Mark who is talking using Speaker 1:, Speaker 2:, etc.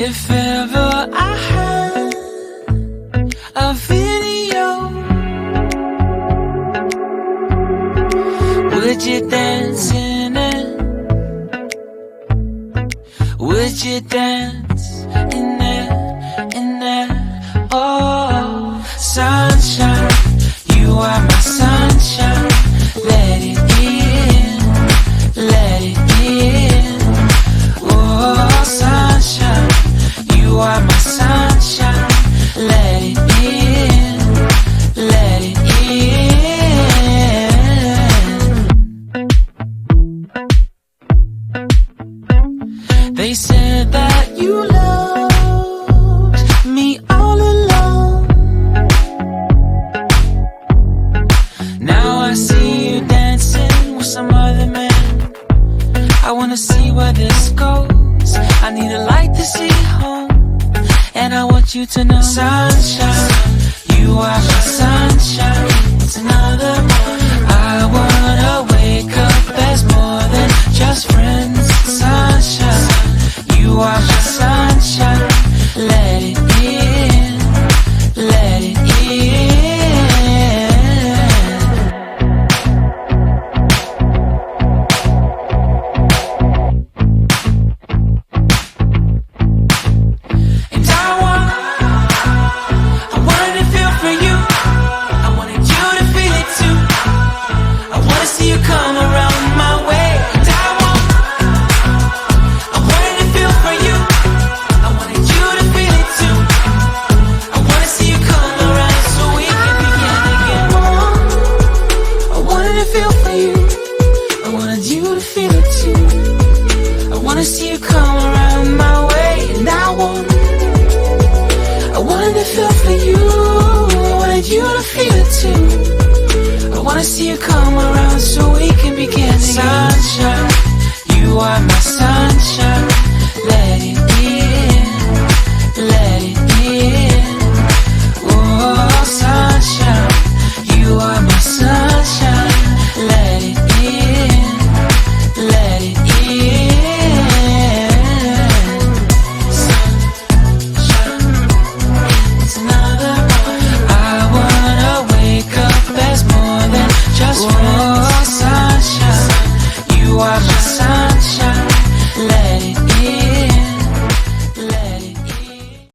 Speaker 1: If ever I had a video, would you dance in it? Would you dance in it, in it? Oh, sunshine, you are my sunshine. Let it in, let it in. Oh, sunshine, you are my sunshine. Let it in, let it in. They said that you loved me all along. Now I see you dancing with some other man. I wanna see where this goes. I need a light to see home, and I want you to know, sunshine, you are my sunshine. It's another morning. I wanna wake up as more than just friends. Sunshine, you are my sunshine. Let it in, let it in. And I wanted to feel for you. I wanted you to feel it too. I wanna see you come around my way. And I wanted to feel for you. I wanted you to feel it too. I wanna see you come around so we can begin again. I wanted to feel for you. I wanted you to feel it too. I wanna see you come around my way. And I wanted to feel for you. I wanted you to feel it too. I wanna see you come around so we can begin again. Sunshine,